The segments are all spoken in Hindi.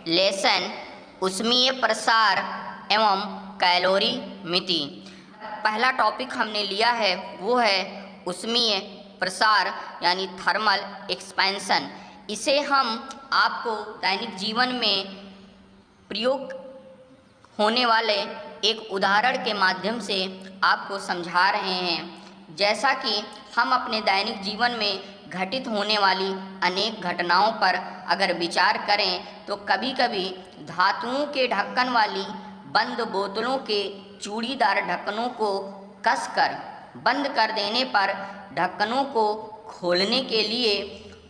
लेसन ऊष्मीय प्रसार एवं कैलोरी मिति। पहला टॉपिक हमने लिया है वो है ऊष्मीय प्रसार यानी थर्मल एक्सपेंशन। इसे हम आपको दैनिक जीवन में प्रयोग होने वाले एक उदाहरण के माध्यम से आपको समझा रहे हैं। जैसा कि हम अपने दैनिक जीवन में घटित होने वाली अनेक घटनाओं पर अगर विचार करें तो कभी कभी धातुओं के ढक्कन वाली बंद बोतलों के चूड़ीदार ढक्कनों को कसकर बंद कर देने पर ढक्कनों को खोलने के लिए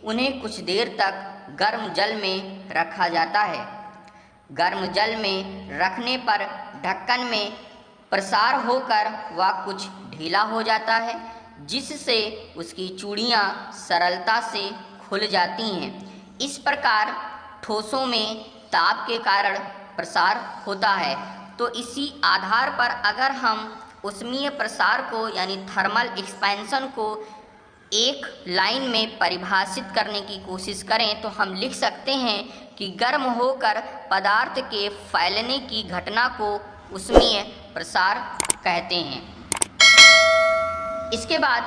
उन्हें कुछ देर तक गर्म जल में रखा जाता है। गर्म जल में रखने पर ढक्कन में प्रसार होकर वह कुछ ढीला हो जाता है, जिससे उसकी चूड़ियाँ सरलता से खुल जाती हैं। इस प्रकार ठोसों में ताप के कारण प्रसार होता है। तो इसी आधार पर अगर हम ऊष्मीय प्रसार को यानी थर्मल एक्सपेंशन को एक लाइन में परिभाषित करने की कोशिश करें तो हम लिख सकते हैं कि गर्म होकर पदार्थ के फैलने की घटना को ऊष्मीय प्रसार कहते हैं। इसके बाद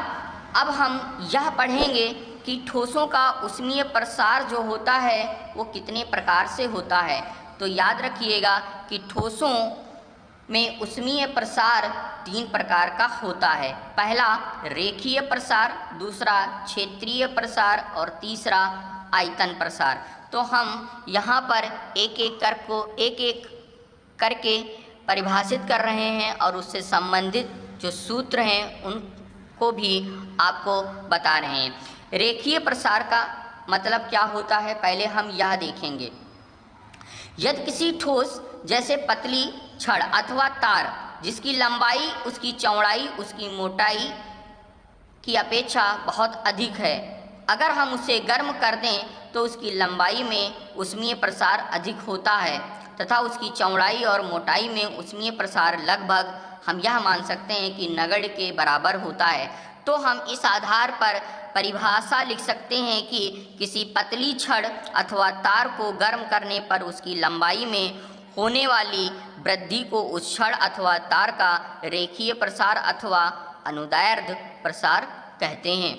अब हम यह पढ़ेंगे कि ठोसों का ऊष्मीय प्रसार जो होता है वो कितने प्रकार से होता है। तो याद रखिएगा कि ठोसों में ऊष्मीय प्रसार 3 प्रकार का होता है। पहला रेखीय प्रसार, दूसरा क्षेत्रीय प्रसार और तीसरा आयतन प्रसार। तो हम यहाँ पर एक एक करके परिभाषित कर रहे हैं और उससे संबंधित जो सूत्र हैं उनको भी आपको बता रहे हैं। रेखीय प्रसार का मतलब क्या होता है पहले हम यह देखेंगे। यदि किसी ठोस जैसे पतली छड़ अथवा तार जिसकी लंबाई, उसकी चौड़ाई, उसकी मोटाई की अपेक्षा बहुत अधिक है, अगर हम उसे गर्म कर दें तो उसकी लंबाई में ऊष्मीय प्रसार अधिक होता है तथा उसकी चौड़ाई और मोटाई में ऊष्मीय प्रसार लगभग हम यह मान सकते हैं कि नगण्य के बराबर होता है। तो हम इस आधार पर परिभाषा लिख सकते हैं कि किसी पतली छड़ अथवा तार को गर्म करने पर उसकी लंबाई में होने वाली वृद्धि को उस छड़ अथवा तार का रेखीय प्रसार अथवा अनुदैर्ध्य प्रसार कहते हैं।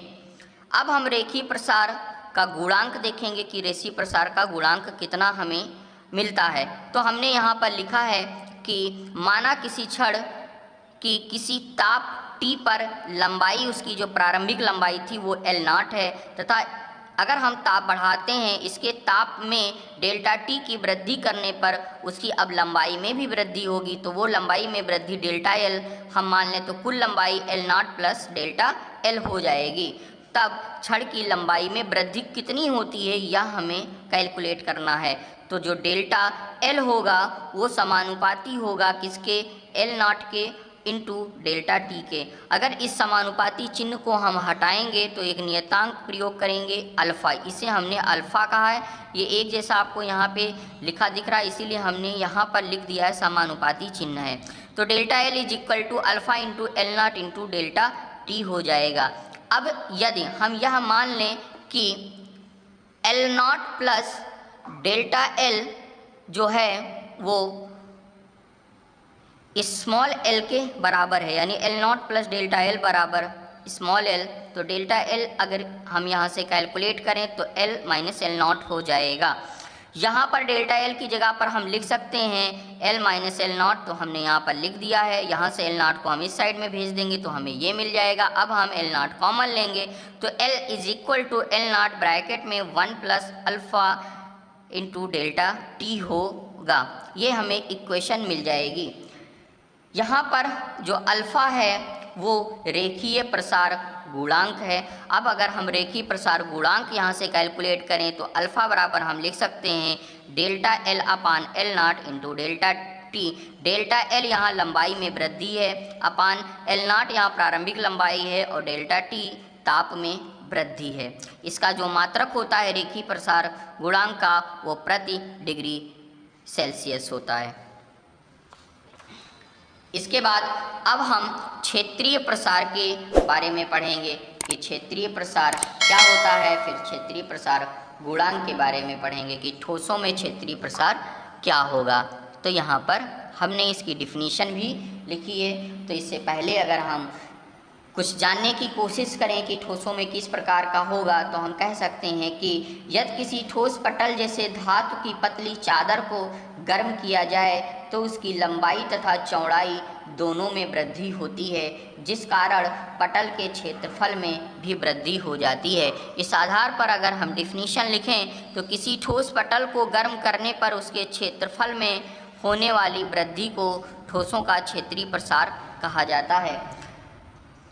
अब हम रेखीय प्रसार का गुणांक देखेंगे कि रेखीय प्रसार का गुणांक कितना हमें मिलता है। तो हमने यहाँ पर लिखा है कि माना किसी छड़ की किसी ताप T पर लंबाई, उसकी जो प्रारंभिक लंबाई थी वो L0 है तथा अगर हम ताप बढ़ाते हैं इसके ताप में डेल्टा T की वृद्धि करने पर उसकी अब लंबाई में भी वृद्धि होगी। तो वो लंबाई में वृद्धि डेल्टा L हम मान लें तो कुल लंबाई L0 प्लस डेल्टा L हो जाएगी। तब छड़ की लंबाई में वृद्धि कितनी होती है यह हमें कैलकुलेट करना है। तो जो डेल्टा L होगा वो समानुपाती होगा किसके, L0 के इंटू डेल्टा T के। अगर इस समानुपाती चिन्ह को हम हटाएंगे तो एक नियतांक प्रयोग करेंगे अल्फ़ा, इसे हमने अल्फ़ा कहा है। ये एक जैसा आपको यहाँ पे लिखा दिख रहा है, इसीलिए हमने यहाँ पर लिख दिया है समानुपाती चिन्ह है। तो delta L is equal to alpha into L0 into delta T हो जाएगा। अब यदि हम यह मान लें कि L0 प्लस डेल्टा L जो है वो स्मॉल l के बराबर है, यानी L0 प्लस डेल्टा L बराबर स्मॉल l, तो डेल्टा L अगर हम यहाँ से कैलकुलेट करें तो L माइनस L0 हो जाएगा। यहाँ पर डेल्टा L की जगह पर हम लिख सकते हैं L माइनस L0, तो हमने यहाँ पर लिख दिया है। यहाँ से L0 को हम इस साइड में भेज देंगे तो हमें ये मिल जाएगा। अब हम L0 कॉमन लेंगे तो L is equal to L0 bracket में 1 plus alpha into delta T होगा। ये हमें इक्वेशन मिल जाएगी। यहाँ पर जो अल्फ़ा है वो रेखीय प्रसार गुणांक है। अब अगर हम रेखीय प्रसार गुणांक यहाँ से कैलकुलेट करें तो अल्फ़ा बराबर हम लिख सकते हैं डेल्टा L अपान L0 into delta T। Delta L यहाँ लंबाई में वृद्धि है, अपान L0 यहाँ प्रारंभिक लंबाई है और डेल्टा T ताप में वृद्धि है। इसका जो मात्रक होता है रेखीय प्रसार गुणांक का वो प्रति डिग्री सेल्सियस होता है। इसके बाद अब हम क्षेत्रीय प्रसार के बारे में पढ़ेंगे कि क्षेत्रीय प्रसार क्या होता है, फिर क्षेत्रीय प्रसार गुणांक के बारे में पढ़ेंगे कि ठोसों में क्षेत्रीय प्रसार क्या होगा। तो यहाँ पर हमने इसकी डिफिनीशन भी लिखी है। तो इससे पहले अगर हम कुछ जानने की कोशिश करें कि ठोसों में किस प्रकार का होगा, तो हम कह सकते हैं कि यदि किसी ठोस पटल जैसे धातु की पतली चादर को गर्म किया जाए तो उसकी लंबाई तथा चौड़ाई दोनों में वृद्धि होती है, जिस कारण पटल के क्षेत्रफल में भी वृद्धि हो जाती है। इस आधार पर अगर हम डिफिनीशन लिखें तो किसी ठोस पटल को गर्म करने पर उसके क्षेत्रफल में होने वाली वृद्धि को ठोसों का क्षेत्रीय प्रसार कहा जाता है।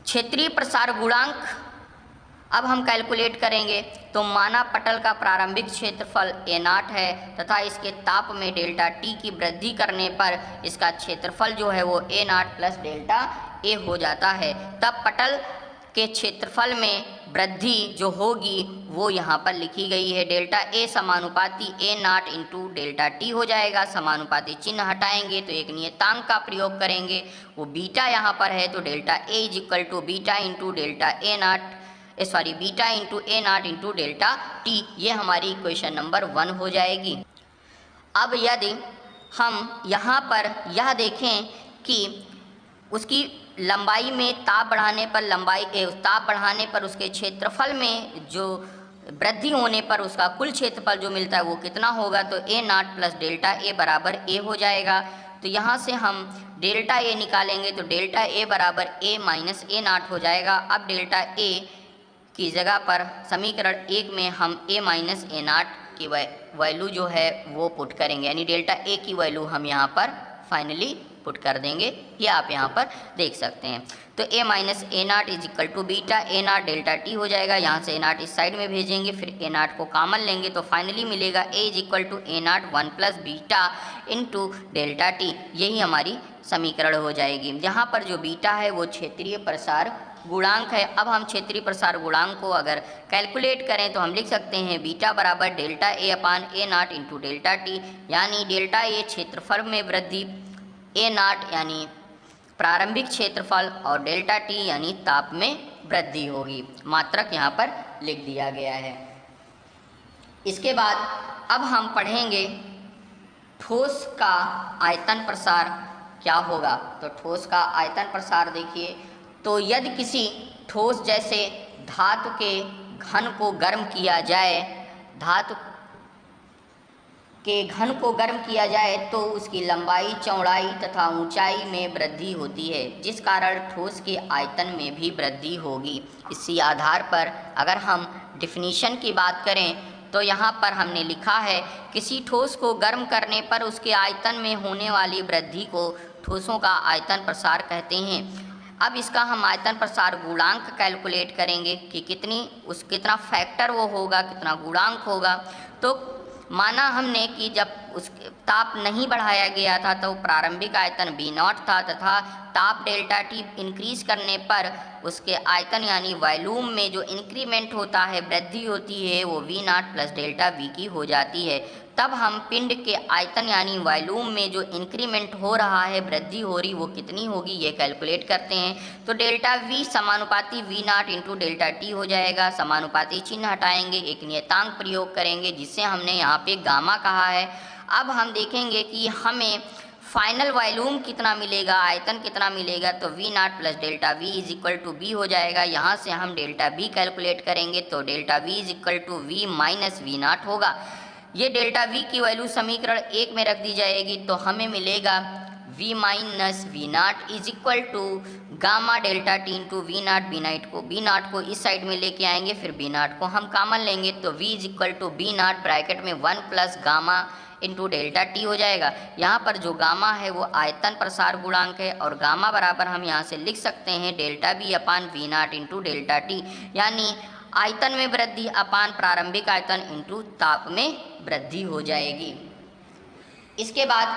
क्षेत्रीय प्रसार गुणांक अब हम कैलकुलेट करेंगे तो माना पटल का प्रारंभिक क्षेत्रफल A0 है तथा इसके ताप में डेल्टा T की वृद्धि करने पर इसका क्षेत्रफल जो है वो A0 प्लस डेल्टा A हो जाता है। तब पटल के क्षेत्रफल में वृद्धि जो होगी वो यहाँ पर लिखी गई है। डेल्टा A समानुपाती A0 इंटू डेल्टा T हो जाएगा। समानुपाती चिन्ह हटाएंगे तो एक नियतांक का प्रयोग करेंगे, वो बीटा यहाँ पर है, तो delta A is equal to beta into delta beta into A0 into delta T। ये हमारी इक्वेशन नंबर 1 हो जाएगी। अब यदि हम यहाँ पर यह देखें कि उसकी लंबाई में ताप बढ़ाने पर उसके क्षेत्रफल में जो वृद्धि होने पर उसका कुल क्षेत्रफल जो मिलता है वो कितना होगा, तो A0 प्लस डेल्टा A बराबर A हो जाएगा। तो यहाँ से हम डेल्टा A निकालेंगे तो डेल्टा A बराबर A माइनस A0 हो जाएगा। अब डेल्टा A की जगह पर समीकरण 1 में हम A माइनस A0 की वैल्यू जो है वो पुट करेंगे, यानी डेल्टा A की वैल्यू हम यहाँ पर फाइनली पुट कर देंगे। ये आप यहाँ पर देख सकते हैं। तो A minus A0 is equal to beta A0 delta T हो जाएगा। यहाँ से A0 इस साइड में भेजेंगे, फिर A0 को कॉमन लेंगे तो फाइनली मिलेगा A is equal to A0 1 plus beta into delta T। यही हमारी समीकरण हो जाएगी। यहाँ पर जो बीटा है वो क्षेत्रीय प्रसार गुणांक है। अब हम क्षेत्रीय प्रसार गुणांक को अगर कैलकुलेट करें तो हम लिख सकते हैं बीटा बराबर delta A upon A0 into delta T, यानी डेल्टा A क्षेत्रफल में वृद्धि, A0 यानी प्रारंभिक क्षेत्रफल और डेल्टा T यानी ताप में वृद्धि होगी। मात्रक यहाँ पर लिख दिया गया है। इसके बाद अब हम पढ़ेंगे ठोस का आयतन प्रसार क्या होगा। तो ठोस का आयतन प्रसार देखिए, तो यदि किसी ठोस जैसे धातु के घन को गर्म किया जाए तो उसकी लंबाई, चौड़ाई तथा ऊंचाई में वृद्धि होती है, जिस कारण ठोस के आयतन में भी वृद्धि होगी। इसी आधार पर अगर हम डिफिनीशन की बात करें तो यहाँ पर हमने लिखा है किसी ठोस को गर्म करने पर उसके आयतन में होने वाली वृद्धि को ठोसों का आयतन प्रसार कहते हैं। अब इसका हम आयतन प्रसार गुणांक कैलकुलेट करेंगे कि कितना फैक्टर वो होगा, कितना गुणांक होगा। तो माना हमने कि जब उस ताप नहीं बढ़ाया गया था तो प्रारंभिक आयतन V0 था तथा ताप डेल्टा T इंक्रीज करने पर उसके आयतन यानी वॉल्यूम में जो इंक्रीमेंट होता है, वृद्धि होती है, वो V0 प्लस डेल्टा V की हो जाती है। तब हम पिंड के आयतन यानी वॉल्यूम में जो इंक्रीमेंट हो रहा है, वृद्धि हो रही, वो कितनी होगी ये कैलकुलेट करते हैं। तो डेल्टा V समानुपाती V0 इंटू डेल्टा T हो जाएगा। समानुपाती चिन्ह हटाएंगे, एक नियतांक प्रयोग करेंगे जिससे हमने यहाँ पे गामा कहा है। अब हम देखेंगे कि हमें फाइनल वॉल्यूम कितना मिलेगा, आयतन कितना मिलेगा, तो V0 plus delta V is equal to V हो जाएगा। यहाँ से हम डेल्टा V कैलकुलेट करेंगे तो delta V is equal to V minus V0 होगा। ये डेल्टा V की वैल्यू समीकरण 1 में रख दी जाएगी तो हमें मिलेगा V minus V0 is equal to gamma delta T into V0 को इस साइड में लेके आएंगे, फिर V0 को हम कॉमन लेंगे तो V is equal to V0 bracket में 1 plus gamma into delta T हो जाएगा। यहाँ पर जो गामा है वो आयतन प्रसार गुणांक है और गामा बराबर हम यहाँ से लिख सकते हैं डेल्टा V अपान V0 इंटू डेल्टा T, यानी आयतन में वृद्धि अपान प्रारंभिक आयतन इंटू ताप में वृद्धि हो जाएगी। इसके बाद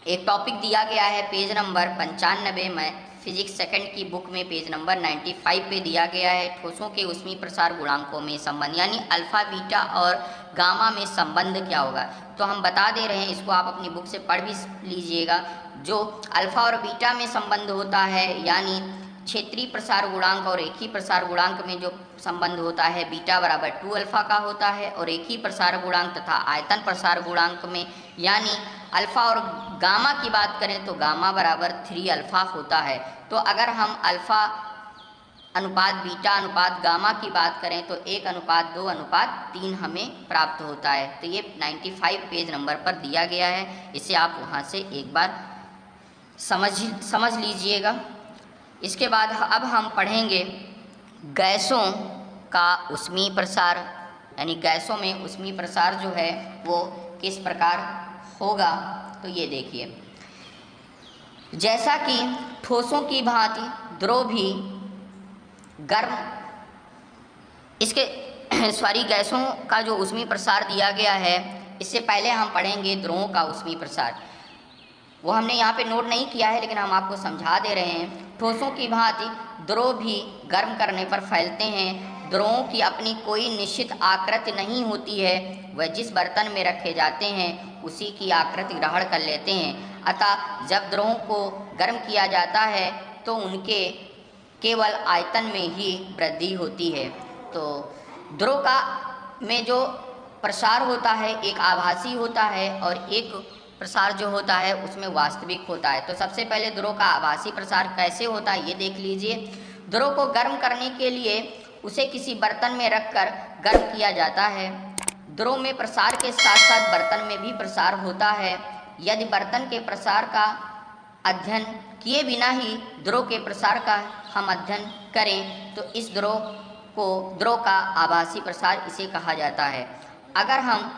एक टॉपिक दिया गया है पेज नंबर 95 में, फिजिक्स सेकंड की बुक में पेज नंबर 95 पे दिया गया है ठोसों के ऊष्मीय प्रसार गुणांकों में संबंध, यानी अल्फा, बीटा और गामा में संबंध क्या होगा। तो हम बता दे रहे हैं, इसको आप अपनी बुक से पढ़ भी लीजिएगा। जो अल्फा और बीटा में संबंध होता है, यानी क्षेत्रीय प्रसार गुणांक और रेखीय प्रसार गुणांक में जो संबंध होता है बीटा बराबर 2 अल्फा का होता है, और रेखीय प्रसार गुणांक तथा आयतन प्रसार गुणांक में यानी अल्फा और गामा की बात करें तो गामा बराबर 3 अल्फा होता है। तो अगर हम अल्फा अनुपात बीटा अनुपात गामा की बात करें तो 1:2:3 हमें प्राप्त होता है। तो ये 95 पेज नंबर पर दिया गया है, इसे आप वहाँ से एक बार समझ लीजिएगा। इसके बाद अब हम पढ़ेंगे गैसों का ऊष्मीय प्रसार, यानी गैसों में ऊष्मीय प्रसार जो है वो किस प्रकार होगा। तो ये देखिए, जैसा कि ठोसों की भांति द्रव भी गर्म गैसों का जो ऊष्मीय प्रसार दिया गया है, इससे पहले हम पढ़ेंगे द्रवों का ऊष्मीय प्रसार। वो हमने यहाँ पे नोट नहीं किया है, लेकिन हम आपको समझा दे रहे हैं। ठोसों की भांति द्रव भी गर्म करने पर फैलते हैं। द्रवों की अपनी कोई निश्चित आकृति नहीं होती है, वह जिस बर्तन में रखे जाते हैं उसी की आकृति ग्रहण कर लेते हैं। अतः जब द्रवों को गर्म किया जाता है तो उनके केवल आयतन में ही वृद्धि होती है। तो द्रव का में जो प्रसार होता है एक आभासी होता है और एक प्रसार जो होता है उसमें वास्तविक होता है। तो सबसे पहले द्रव का आभासी प्रसार कैसे होता है ये देख लीजिए। द्रव को गर्म करने के लिए उसे किसी बर्तन में रखकर गर्म किया जाता है। द्रव में प्रसार के साथ साथ बर्तन में भी प्रसार होता है। यदि बर्तन के प्रसार का अध्ययन किए बिना ही द्रव के प्रसार का हम अध्ययन करें तो इस द्रव का आभासी प्रसार इसे कहा जाता है। अगर हम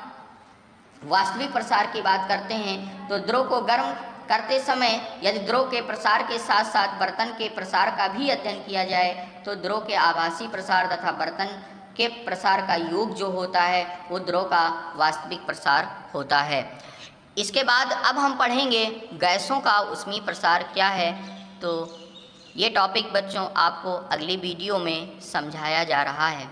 वास्तविक प्रसार की बात करते हैं तो द्रव को गर्म करते समय यदि द्रव के प्रसार के साथ साथ बर्तन के प्रसार का भी अध्ययन किया जाए तो द्रव के आभासी प्रसार तथा बर्तन के प्रसार का योग जो होता है वो द्रव का वास्तविक प्रसार होता है। इसके बाद अब हम पढ़ेंगे गैसों का ऊष्मीय प्रसार क्या है। तो ये टॉपिक बच्चों आपको अगली वीडियो में समझाया जा रहा है।